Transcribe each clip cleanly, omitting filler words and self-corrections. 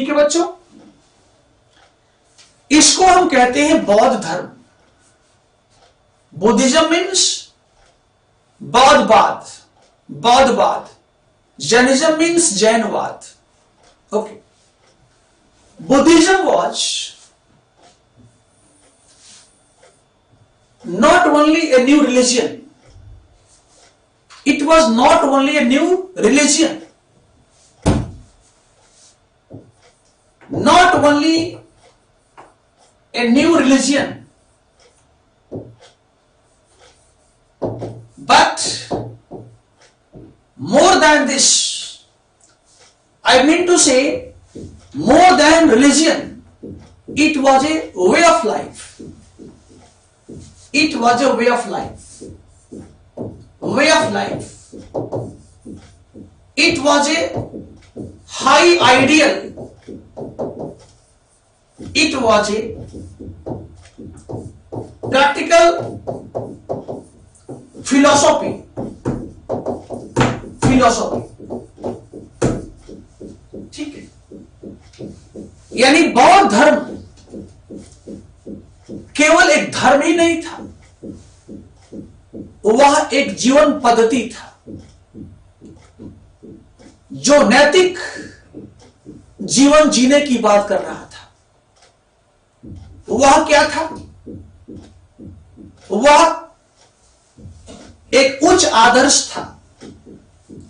ठीक है बच्चों, इसको हम कहते हैं बौद्ध धर्म। बुद्धिज्म मीन्स बौद्धवाद, बौद्धवाद। जैनिज्म मीन्स जैनवाद। Okay, Buddhism was not only a new religion, it was not only a new religion, not only a new religion, but more than this, I mean to say more than religion, it was a way of life. It was a way of life. Way of life. It was a high ideal. It was a practical philosophy. Philosophy. ठीक है, यानी बौद्ध धर्म केवल एक धर्म ही नहीं था, वह एक जीवन पद्धति था जो नैतिक जीवन जीने की बात कर रहा था। वह क्या था? वह एक उच्च आदर्श था।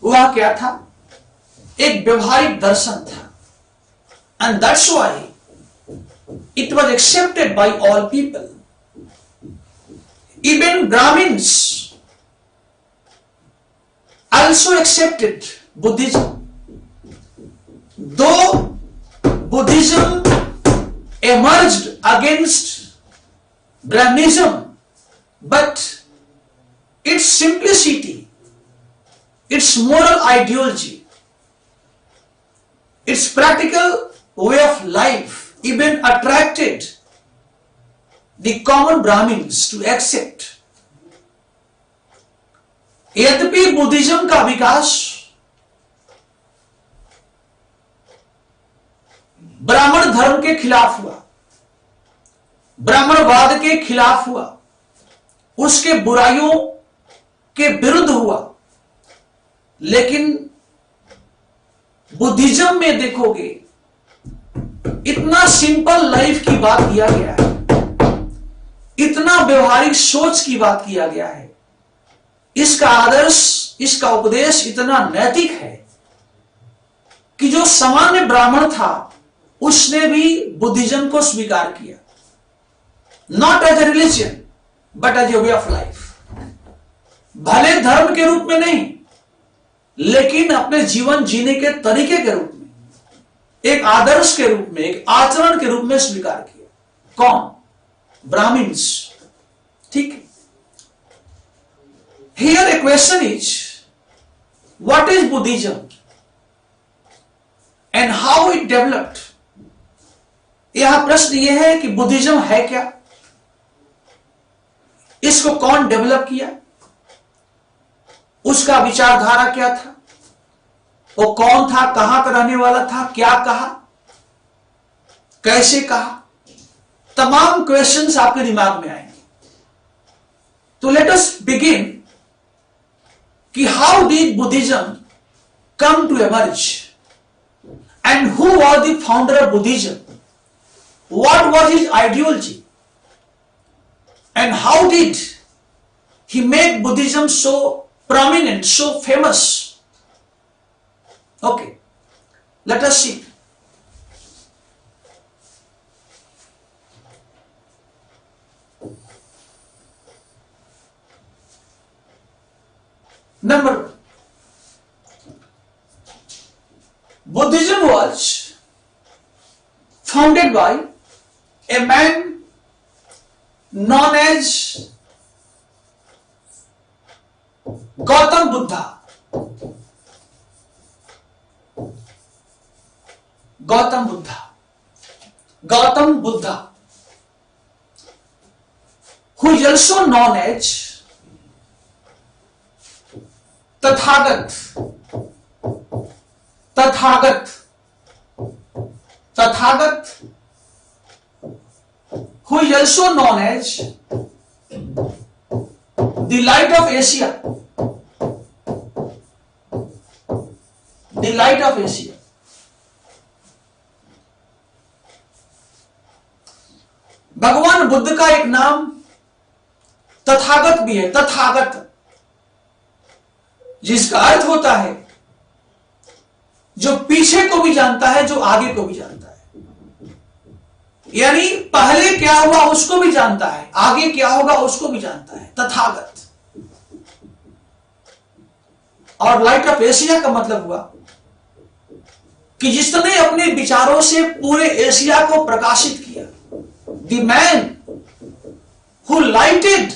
वह क्या था? एक व्यवहारिक दर्शन था। And that's why it was accepted by all people. Even Brahmins also accepted Buddhism. Though Buddhism emerged against Brahmanism, but its simplicity, its moral ideology, its practical way of life even attracted the common Brahmins to accept. यद्यपि Buddhism का विकास ब्राह्मण धर्म के खिलाफ हुआ, ब्राह्मणवाद के खिलाफ हुआ, उसके बुराइयों के विरुद्ध हुआ, लेकिन बुद्धिज्म में देखोगे इतना सिंपल लाइफ की बात किया गया है, इतना व्यवहारिक सोच की बात किया गया है, इसका आदर्श, इसका उपदेश इतना नैतिक है कि जो सामान्य ब्राह्मण था उसने भी बुद्धिज्म को स्वीकार किया। Not as a religion but as a way of life. भले धर्म के रूप में नहीं, लेकिन अपने जीवन जीने के तरीके के रूप में, एक आदर्श के रूप में, एक आचरण के रूप में स्वीकार किया। कौन? ब्राह्मण्स। ठीक है, here A question is what is Buddhism and how it developed. यह प्रश्न यह है कि बुद्धिज्म है क्या, इसको कौन डेवलप किया, उसका विचारधारा क्या था, वो कौन था, कहां का रहने वाला था, क्या कहा, कैसे कहा, तमाम क्वेश्चंस आपके दिमाग में आएंगे। तो लेट अस बिगिन कि how did Buddhism come to emerge and who was the founder of Buddhism, what was his ideology and how did he make Buddhism so prominent, so famous. Okay, let us see. Number one, Buddhism was founded by a man known as Gautam Buddha. Gautam Buddha. Gautam Buddha, who is also known as Tathagat. Tathagat. Tathagat, who is also known as the light of Asia, the light of Asia. भगवान बुद्ध का एक नाम तथागत भी है, तथागत, जिसका अर्थ होता है जो पीछे को भी जानता है, जो आगे को भी जानता है। यानी पहले क्या हुआ उसको भी जानता है, आगे क्या होगा उसको भी जानता है, तथागत। और लाइट ऑफ एशिया का मतलब हुआ कि जिसने अपने विचारों से पूरे एशिया को प्रकाशित किया। The man who lighted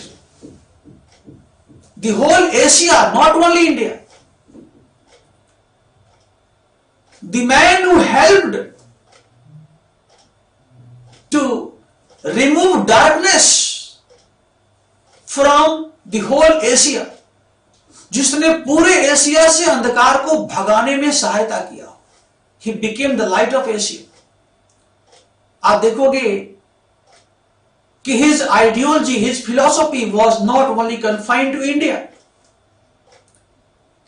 the whole Asia, not only India. The man who helped to remove darkness from the whole Asia, जिसने पूरे एशिया से अंधकार को भगाने में सहायता किया। He became the light of Asia. आप देखोगे कि his ideology, his philosophy was not only confined to India.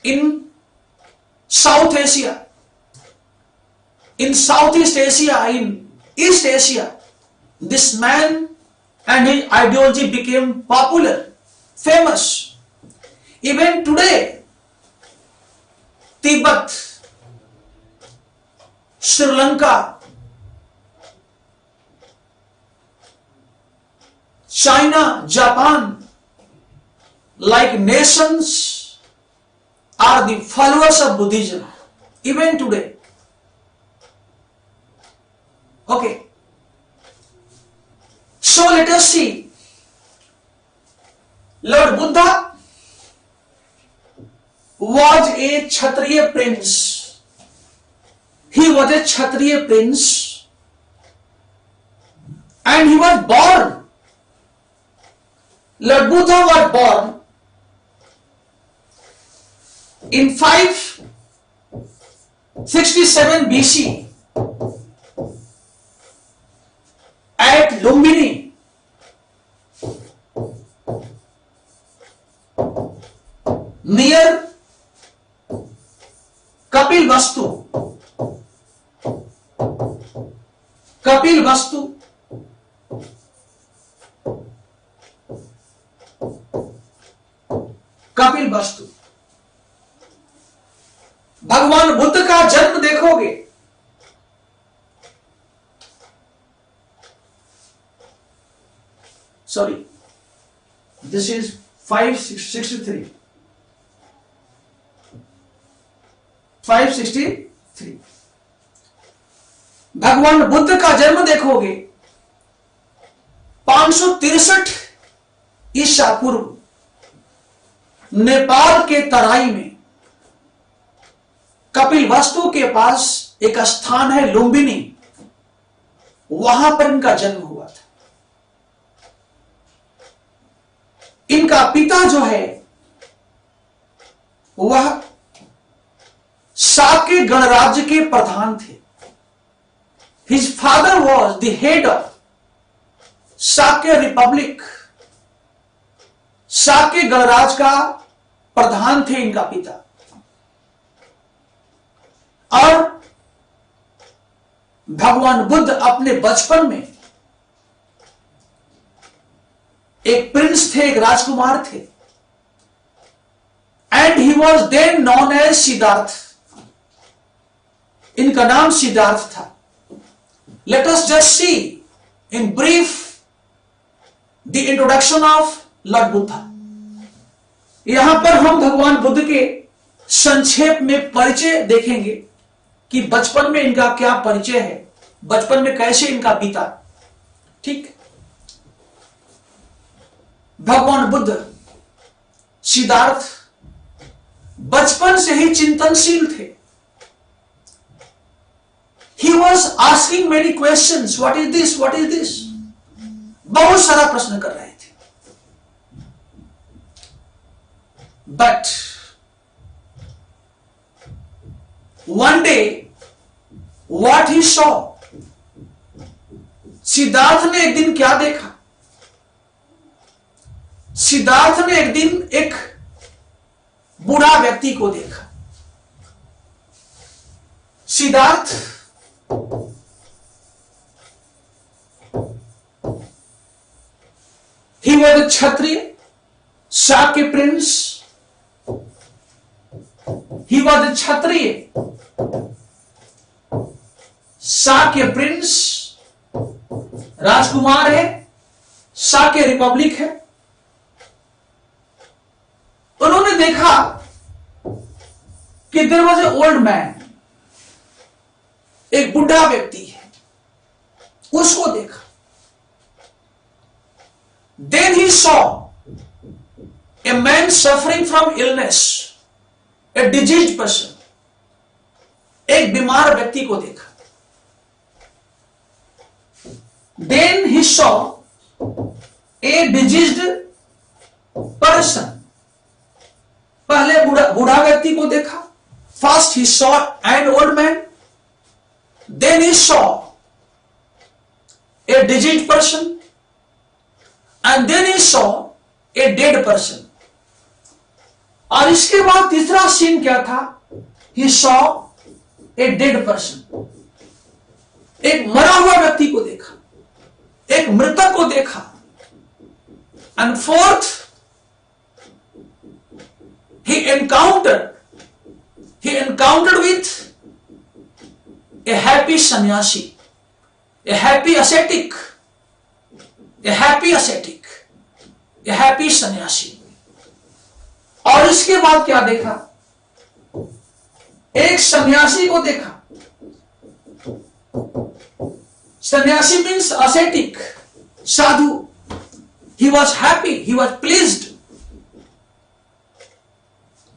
In South Asia, in Southeast Asia, in East Asia, this man and his ideology became popular, famous. Even today, Tibet, Sri Lanka, China, Japan, like nations are the followers of Buddhism, even today. Okay. So let us see. Lord Buddha was a Kshatriya prince. He was a Kshatriya prince and he was born. Lord Buddha was born in 567 BC at Lumbini. Near Kapilvastu. Kapilvastu. Kapilvastu. भगवान बुद्ध का जन्म देखोगे sorry this is 563 भगवान बुद्ध का जन्म देखोगे 563 ईसा पूर्व नेपाल के तराई में कपिलवस्तु के पास एक स्थान है लुम्बिनी, वहां पर इनका जन्म हुआ था। इनका पिता जो है वह साके गणराज्य के प्रधान थे। His father was the head of Sakya republic. Sakya गणराज्य का प्रधान थे इनका पिता। और भगवान बुद्ध अपने बचपन में एक प्रिंस थे, एक राजकुमार थे। And he was then known as Siddharth. इनका नाम सिद्धार्थ था। Let us just see in brief the introduction of Lord Buddha. यहां पर हम भगवान बुद्ध के संक्षेप में परिचय देखेंगे कि बचपन में इनका क्या परिचय है, बचपन में कैसे इनका बीता। ठीक, भगवान बुद्ध सिद्धार्थ बचपन से ही चिंतनशील थे। He was asking many questions. What is this? What is this? बहुत सारा प्रश्न कर रहे थे। But one day, what he saw, Siddharth ने एक दिन क्या देखा? सिद्धार्थ ने एक दिन एक बूढ़ा व्यक्ति को देखा। Siddhartha he was a Kshatriya, Shakya prince. He was a Kshatriya, Shakya prince, राजकुमार है, शाक्य रिपब्लिक है। उन्होंने देखा कि there was a old man, एक बुढ़ा व्यक्ति है, उसको देखा। Then he saw a man suffering from illness, a diseased person, एक बीमार व्यक्ति को देखा। Then he saw a diseased person, पहले बूढ़ा व्यक्ति को देखा। First he saw an old man, then he saw a diseased person, and then he saw a dead person. और इसके बाद तीसरा सीन क्या था? He saw a dead person, एक मरा हुआ व्यक्ति को देखा, एक मृतक को देखा। And fourth, he encountered with a happy sannyasi, a happy ascetic, a happy sannyasi। और इसके बाद क्या देखा? एक सन्यासी को देखा। सन्यासी means ascetic, Sadhu. he was happy, he was pleased।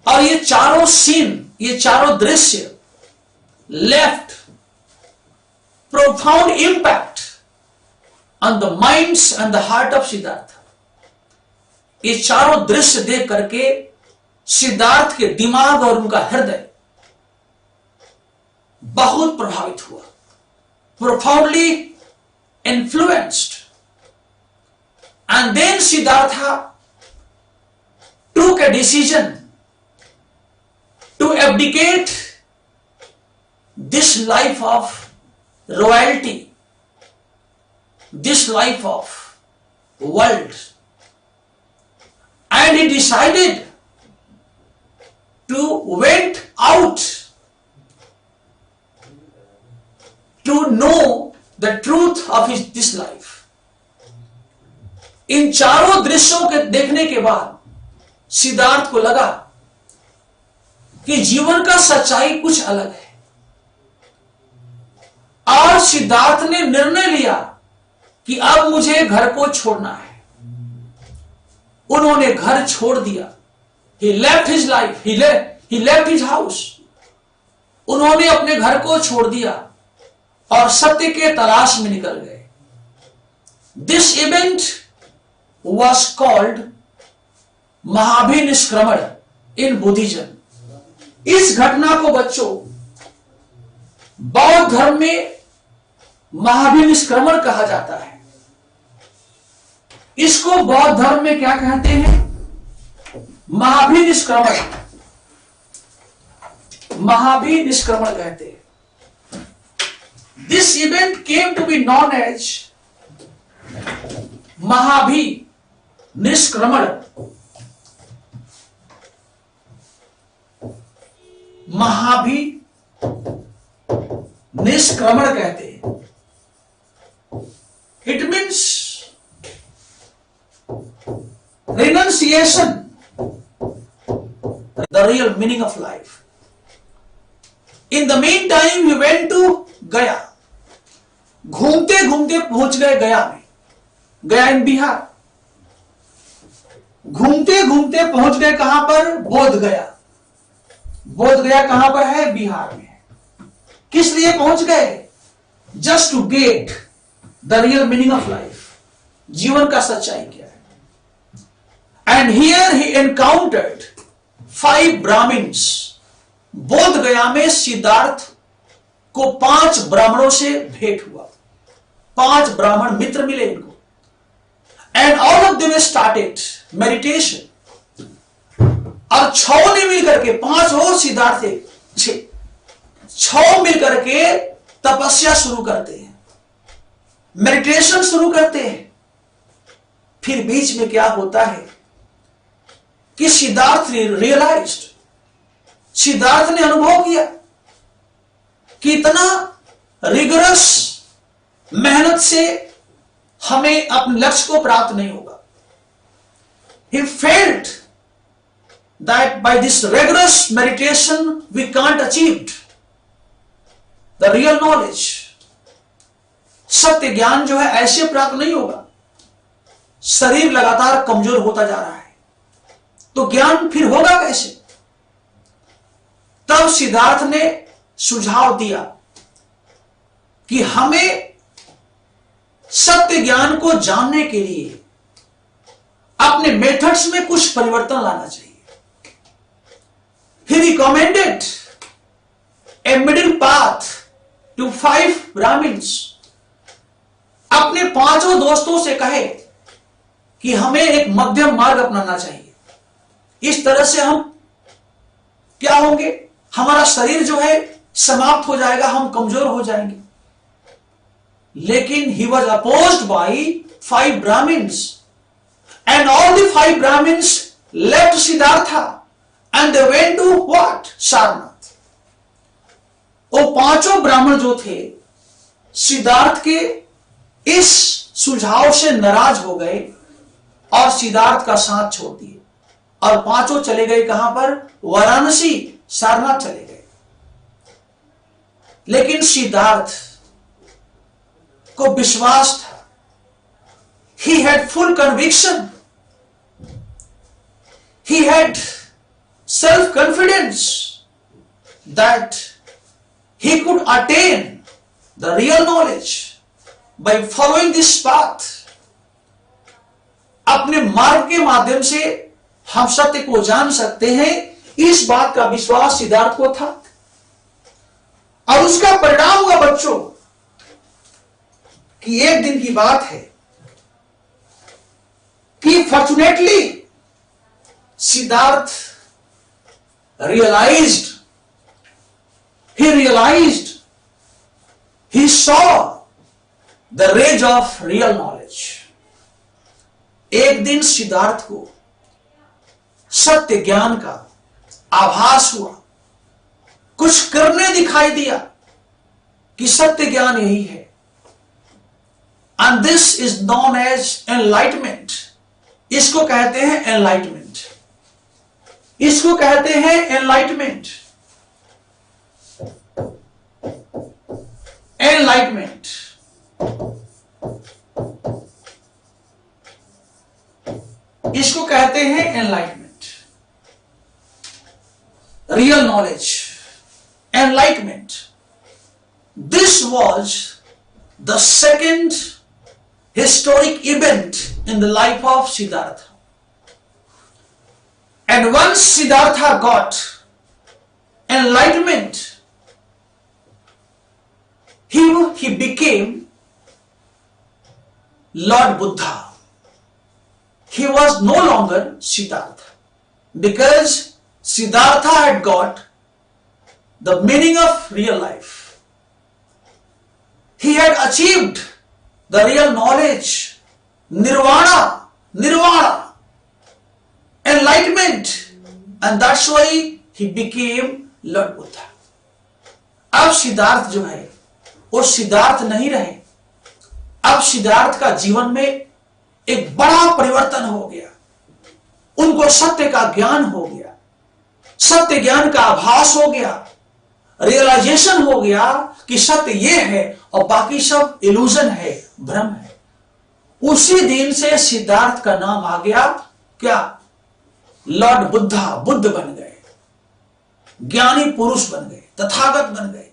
और ये चारों सीन, ये चारों दृश्य left profound impact on the minds and the heart of Siddharth. ये चारों दृश्य देख करके सिद्धार्थ के दिमाग और उनका हृदय बहुत प्रभावित हुआ, profoundly influenced. And then Siddharth took a decision to abdicate this life of royalty, this life of world, and he decided to went out to know the truth of this life। इन चारों दृश्यों के देखने के बाद सिद्धार्थ को लगा कि जीवन का सच्चाई कुछ अलग है। और सिद्धार्थ ने निर्णय लिया कि अब मुझे घर को छोड़ना है। उन्होंने घर छोड़ दिया। He left his life, he left his house। उन्होंने अपने घर को छोड़ दिया और सत्य के तलाश में निकल गए। This event was called महाभिनिष्क्रमण in Buddhism। इस घटना को बच्चों बौद्ध धर्म में महाभिनिष्क्रमण कहा जाता है। इसको बौद्ध धर्म में क्या कहते हैं? महाभिनिष्क्रमण, महाभिनिष्क्रमण कहते हैं। This event came to be known as Mahabhinishkramana. महाभिनिष्क्रमण कहते हैं। It means renunciation, the real meaning of life। In the meantime, he went to गया। घूमते घूमते पहुंच गए गया में, गया इन बिहार। घूमते घूमते पहुंच गए कहां पर? बोध गया। बोध गया कहां पर है? बिहार में। किस लिए पहुंच गए? Just to get the real meaning of life, जीवन का सच्चाई क्या है। And here he encountered 5 Brahmins. Bodh Gaya में सिद्धार्थ को 5 ब्राह्मणों से भेंट हुआ। 5 ब्राह्मण मित्र मिले इनको, and all of them started meditation. और 6 ने मिलकर के, 5 और सिद्धार्थ थे, 6 मिलकर के तपस्या शुरू करते हैं, मेडिटेशन शुरू करते हैं। फिर बीच में क्या होता है कि सिद्धार्थ रियलाइज्ड, सिद्धार्थ ने अनुभव किया कि इतना रिगरस मेहनत से हमें अपने लक्ष्य को प्राप्त नहीं होगा। He felt that by this rigorous meditation we can't achieve the real knowledge. सत्य ज्ञान जो है ऐसे प्राप्त नहीं होगा, शरीर लगातार कमजोर होता जा रहा है, तो ज्ञान फिर होगा कैसे? तब सिद्धार्थ ने सुझाव दिया कि हमें सत्य ज्ञान को जानने के लिए अपने मेथड्स में कुछ परिवर्तन लाना चाहिए। He recommended a middle path to 5 Brahmins. अपने 5 दोस्तों से कहे कि हमें एक मध्यम मार्ग अपनाना चाहिए। इस तरह से हम क्या होंगे, हमारा शरीर जो है समाप्त हो जाएगा, हम कमजोर हो जाएंगे। लेकिन he was opposed by 5 Brahmins, and all the 5 Brahmins left Siddhartha and they went to what? Sarnath. वो 5 ब्राह्मण जो थे सिद्धार्थ के इस सुझाव से नाराज हो गए और सिद्धार्थ का साथ छोड़ दिए, और 5 चले गए कहां पर? वाराणसी, सारनाथ चले गए। लेकिन सिद्धार्थ को विश्वास था, he had full conviction, he had self confidence that he could attain the real knowledge by following this path. अपने मार्ग के माध्यम से हम सत्य को जान सकते हैं, इस बात का विश्वास सिद्धार्थ को था। और उसका परिणाम हुआ बच्चों कि एक दिन की बात है कि fortunately Siddharth realized, he saw the rays of real knowledge. एक दिन सिद्धार्थ को सत्य ज्ञान का आभास हुआ, कुछ करने दिखाई दिया कि सत्य ज्ञान यही है। And this is known as enlightenment. इसको कहते हैं enlightenment, इसको कहते हैं एनलाइटमेंट। एनलाइटमेंट इसको कहते हैं enlightenment, real knowledge, enlightenment. This was the second historic event in the life of Siddharth. And once Siddhartha got enlightenment, he became Lord Buddha. He was no longer Siddhartha, because Siddhartha had got the meaning of real life. He had achieved the real knowledge, nirvana, enlightenment, and that's why he became Lord Buddha. अब सिद्धार्थ जो है वो सिद्धार्थ नहीं रहे, अब सिद्धार्थ का जीवन में एक बड़ा परिवर्तन हो गया। उनको सत्य का ज्ञान हो गया, सत्य ज्ञान का आभास हो गया, रियलाइजेशन हो गया कि सत्य ये है और बाकी सब इल्यूजन है, भ्रम है। उसी दिन से सिद्धार्थ का नाम आ गया क्या? लॉर्ड बुद्धा, बुद्ध बन गए, ज्ञानी पुरुष बन गए, तथागत बन गए।